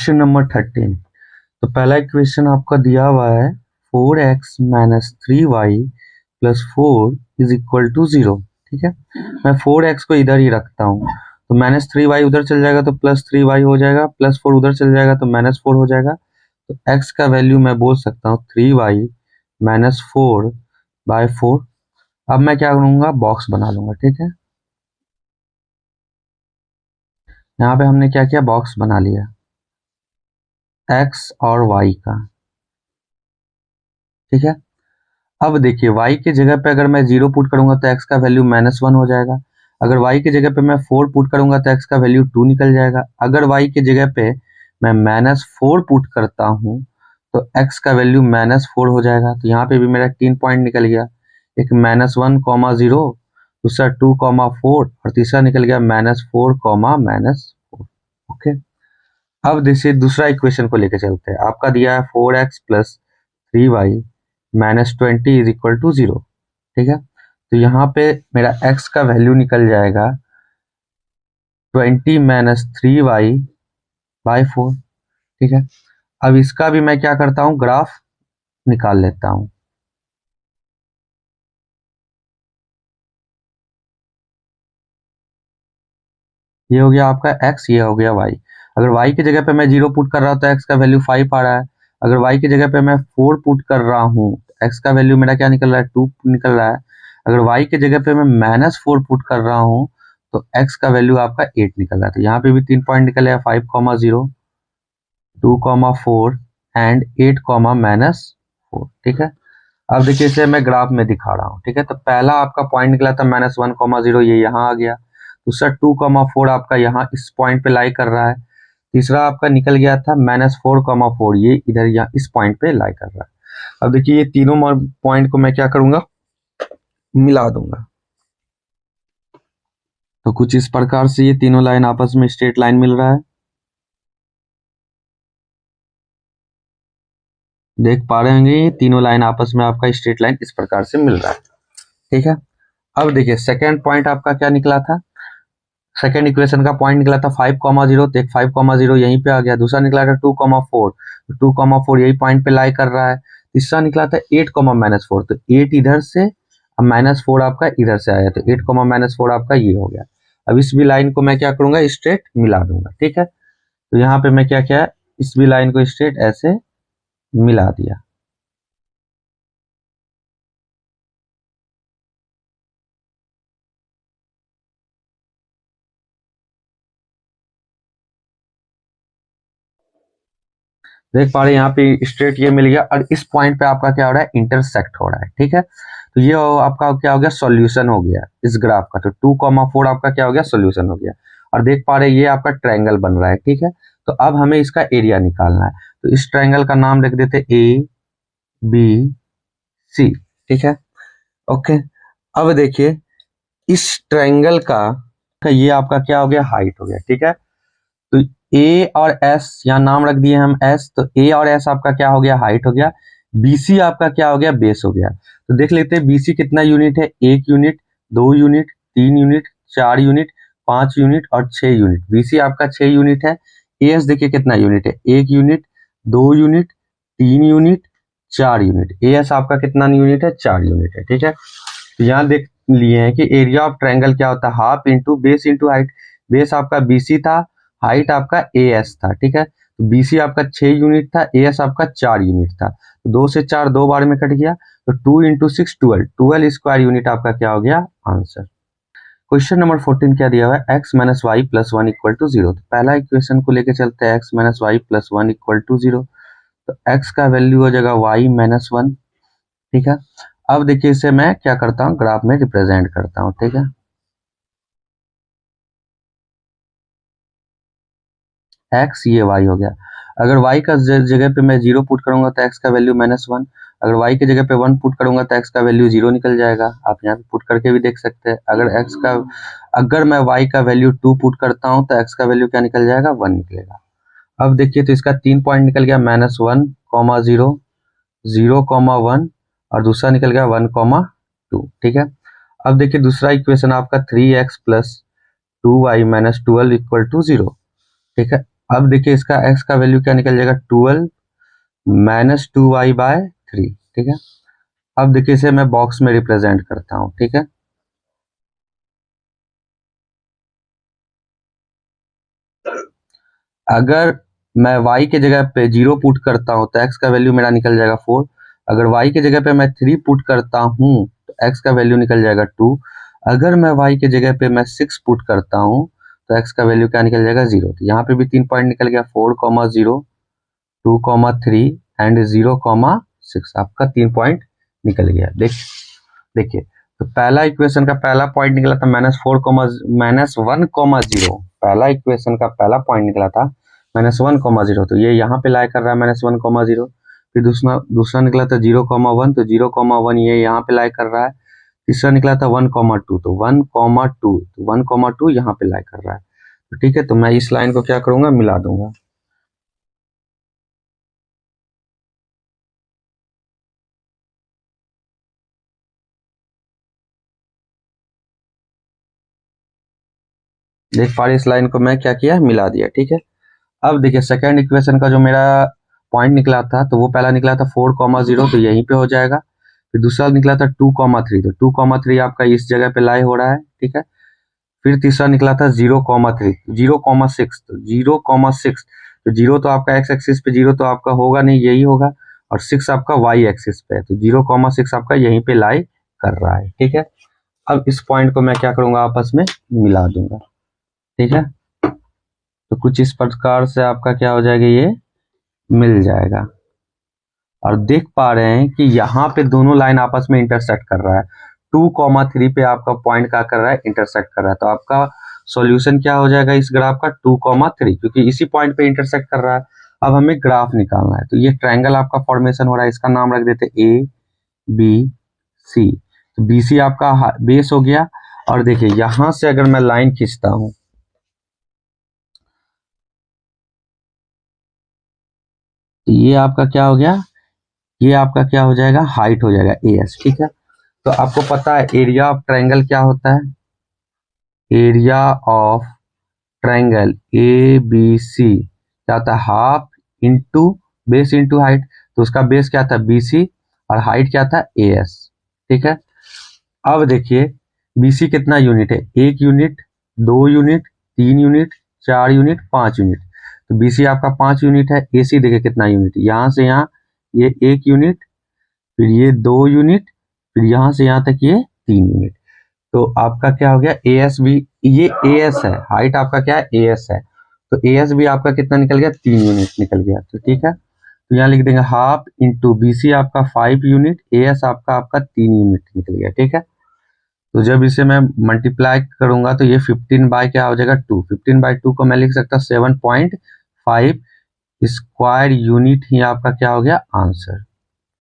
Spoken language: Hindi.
Question number 13। तो पहला इक्वेशन आपका दिया हुआ है 4x minus 3y plus 4 is equal to 0। ठीक है, मैं 4x को इधर ही रखता हूँ, तो माइनस 3y उधर चल जाएगा तो प्लस 3y हो जाएगा, प्लस 4 उधर चल जाएगा तो माइनस 4 हो जाएगा। तो x का वैल्यू मैं बोल सकता हूँ 3y माइनस 4/4। अब मैं क्या करूँगा, बॉक्स बना लूंगा। ठीक है, यहाँ पे हमने क्या किया, बॉक्स बना लिया x और y का। ठीक है, अब देखिए y के जगह पे अगर मैं 0 पुट करूंगा तो x का वैल्यू -1 हो जाएगा। अगर y के जगह पे मैं 4 पुट करूंगा तो x का वैल्यू 2 निकल जाएगा। अगर y के जगह पे मैं -4 पुट करता हूं तो x का वैल्यू -4 हो जाएगा। तो यहाँ पे भी मेरा 3 पॉइंट निकल गया, एक -1,0, दूसरा 2,4 और तीसरा निकल गया -4, -4। ओके, अब देखिए दूसरा इक्वेशन को लेकर चलते हैं। आपका दिया है 4x plus 3y minus 20 is equal to 0। ठीक है, तो यहाँ पे मेरा x का वैल्यू निकल जाएगा 20 माइनस 3y/4। ठीक है, अब इसका भी मैं क्या करता हूँ, ग्राफ निकाल लेता हूँ। ये हो गया आपका x, ये हो गया y। अगर y की जगह पे मैं 0 पुट कर रहा हूँ तो x का वैल्यू 5 आ रहा है। अगर y की जगह पे मैं 4 पुट कर रहा हूँ तो x का वैल्यू मेरा क्या निकल रहा है, 2 निकल रहा है। अगर y की जगह पे मैं -4 पुट कर रहा हूँ तो x का वैल्यू आपका 8 निकल रहा है। तो यहाँ पे भी 3 पॉइंट निकले हैं, 5,0, 2,4 एंड 8, -4। ठीक है, अब देखिए इसे मैं ग्राफ में दिखा रहा हूँ। ठीक है, तो पहला आपका पॉइंट निकला था -1,0, ये यहाँ आ गया। दूसरा 2,4 आपका यहाँ इस पॉइंट पे लाई कर रहा है। तीसरा आपका निकल गया था -4,4, ये इधर यहाँ इस पॉइंट पे लाई कर रहा है। अब देखिए ये तीनों पॉइंट को मैं क्या करूंगा, मिला दूंगा। तो कुछ इस प्रकार से ये तीनों लाइन आपस में स्ट्रेट लाइन मिल रहा है, देख पा रहे होंगे ये तीनों लाइन आपस में आपका स्ट्रेट लाइन इस प्रकार से मिल रहा है। ठीक है, अब देखिए सेकेंड पॉइंट आपका क्या निकला था, सेकेंड इक्वेशन का पॉइंट निकला था 5,0, तो एक 5,0 यहीं पे आ गया। दूसरा निकला था 2,4, 2,4 यही पॉइंट पे लाई कर रहा है। तीसरा निकला था 8, -4, तो 8 इधर से, अब -4 आपका इधर से आया, तो 8, -4 आपका ये हो गया। अब इस भी लाइन को मैं क्या करूंगा, स्ट्रेट मिला दूंगा। ठीक है, तो यहाँ पे मैं क्या किया, इस भी लाइन को स्ट्रेट ऐसे मिला दिया। देख पा रहे हैं यहाँ पे स्ट्रेट ये मिल गया, और इस पॉइंट पे आपका क्या हो रहा है, इंटरसेक्ट हो रहा है। ठीक है, तो ये आपका क्या हो गया, सॉल्यूशन हो गया इस ग्राफ का। तो 2,4 आपका क्या हो गया, सॉल्यूशन हो गया। और देख पा रहे हैं ये आपका ट्रायंगल बन रहा है। ठीक है, तो अब हमें इसका एरिया निकालना है। तो इस ट्रायंगल का नाम रख देते ABC। ठीक है, ओके। अब देखिए इस ट्रायंगल का ये आपका क्या हो गया, हाइट हो गया। ठीक है, तो ए और एस यहाँ नाम रख दिए हम एस, तो ए और एस आपका क्या हो गया, हाइट हो गया। बीसी आपका क्या हो गया, बेस हो गया। तो देख लेते हैं बीसी कितना यूनिट है, 1 unit, 2 unit, 3 unit, 4 unit, 5 unit और 6 यूनिट। बीसी आपका 6 यूनिट है। एस देखिए कितना यूनिट है, 1 unit, 2 unit, 3 unit, 4 unit. S आपका कितना यूनिट है, 4 यूनिट है। ठीक है, तो यहाँ देख लिए हैं कि एरिया ऑफ ट्रायंगल क्या होता है, half into base into height. Base आपका बीसी था, हाइट आपका एएस था। ठीक है, तो बीसी आपका 6 यूनिट था, एएस आपका 4 यूनिट था। तो 2 से 4 2 बार में कट गया, तो 2 इंटू 6 12 स्क्वायर यूनिट आपका क्या हो गया, आंसर। क्वेश्चन नंबर 14 क्या दिया हुआ है, x minus y plus 1 equal to 0। तो पहला इक्वेशन को लेकर चलते हैं, x minus y plus 1 equal to 0। तो x का वैल्यू हो जाएगा y माइनस 1। ठीक है, अब देखिए इसे मैं क्या करता हूँ, ग्राफ में रिप्रेजेंट करता हूँ। ठीक है, x ये y हो गया। अगर y का जगह पे मैं 0 पुट करूंगा तो x का वैल्यू -1। अगर y की जगह पे 1 पुट करूंगा तो x का वैल्यू 0 निकल जाएगा। आप यहाँ पे पुट करके भी देख सकते हैं। अगर मैं y का वैल्यू 2 पुट करता हूँ तो x का वैल्यू क्या निकल जाएगा, 1 निकलेगा। अब देखिए तो इसका 3 पॉइंट निकल गया, -1, 0, 0, 1 और दूसरा निकल गया 1, 2। ठीक है, अब देखिए दूसरा इक्वेशन आपका 3x plus 2y minus 12 equal to 0। ठीक है, अब देखिए इसका x का वैल्यू क्या निकल जाएगा, 12 माइनस 2y/3, ठीक है। अब देखिए इसे मैं बॉक्स में रिप्रेजेंट करता हूं, ठीक है। अगर मैं y के जगह पे 0 पुट करता हूं तो x का वैल्यू मेरा निकल जाएगा 4। अगर y के जगह पे मैं 3 पुट करता हूं तो x का वैल्यू निकल जाएगा 2। अगर मैं y के जगह पे मैं 6 पुट करता हूं तो x का वैल्यू क्या निकल जाएगा, 0। तो यहाँ पे भी 3 पॉइंट निकल गया, 4,0, 2,3 एंड 0,6। आपका 3 पॉइंट निकल गया। देखिए तो पहला इक्वेशन का पहला पॉइंट निकला था -1,0। पहला इक्वेशन का पहला पॉइंट निकला था -1,0, तो ये यहाँ पे लाई कर रहा है -1,0। फिर दूसरा दूसरा निकला था 0,1, तो 0,1 ये यहाँ पे लाई कर रहा है। तीसरा निकला था 1,2, तो 1,2 यहाँ पे लाई कर रहा है। तो ठीक है, तो मैं इस लाइन को क्या करूंगा, मिला दूंगा। देख पा रहे, इस लाइन को मैं क्या किया, मिला दिया, ठीक है। अब देखिए सेकंड इक्वेशन का जो मेरा पॉइंट निकला था, तो वो पहला निकला था 4,0, तो यहीं पे हो जाएगा। फिर दूसरा निकला था 2,3, तो 2,3 आपका इस जगह पे लाई हो रहा है, ठीक है। फिर तीसरा निकला था 0,3, 0,6, तो 0,6, तो 0 तो आपका एक्स एक्सिस पे 0 तो आपका होगा नहीं, यही होगा। और 6 आपका वाई एक्सिस पे है, तो 0,6 आपका यहीं पे लाई कर रहा है, ठीक है। अब इस पॉइंट को मैं क्या करूंगा, आपस में मिला दूंगा, ठीक है। तो कुछ इस प्रकार से आपका क्या हो जाएगा, ये मिल जाएगा। और देख पा रहे हैं कि यहाँ पे दोनों लाइन आपस में इंटरसेक्ट कर रहा है। 2,3 पे आपका पॉइंट क्या कर रहा है, इंटरसेक्ट कर रहा है। तो आपका सॉल्यूशन क्या हो जाएगा इस ग्राफ का, 2,3, क्योंकि इसी पॉइंट पे इंटरसेक्ट कर रहा है। अब हमें ग्राफ निकालना है, तो ये ट्रायंगल आपका फॉर्मेशन हो रहा है, इसका नाम रख देते ए बी सी। तो बी सी आपका बेस हो गया। और देखिए यहां से अगर मैं लाइन खींचता हूं, तो ये आपका क्या हो गया, ये आपका क्या हो जाएगा, हाइट हो जाएगा ए एस, ठीक है। तो आपको पता है एरिया ऑफ ट्रायंगल क्या होता है, area of triangle A B C क्या होता है, half into base into height. तो उसका बेस क्या था, बी सी, और हाइट क्या था, ए एस, ठीक है। अब देखिए बीसी कितना यूनिट है, 1 unit, 2 unit, 3 unit, 4 unit, 5 unit. तो बीसी आपका 5 यूनिट है। एसी देखिए कितना यूनिट, यहाँ से यहाँ ये 1 यूनिट, फिर ये 2 यूनिट, फिर यहाँ से यहाँ तक ये 3 यूनिट। तो आपका क्या हो गया, ए एस भी, ये ए एस है, हाइट आपका क्या है, ए एस है। तो ए एस भी आपका कितना निकल गया, 3 यूनिट निकल गया। तो ठीक है, तो यहाँ लिख देंगे हाफ इंटू बी सी आपका 5 यूनिट, ए एस आपका 3 यूनिट निकल गया, ठीक है। तो जब इसे मैं मल्टीप्लाई करूंगा तो ये 15 बाय क्या हो जाएगा, 2। 15/2 को मैं लिख सकता हूँ 7.5 स्क्वायर यूनिट ही आपका क्या हो गया, आंसर।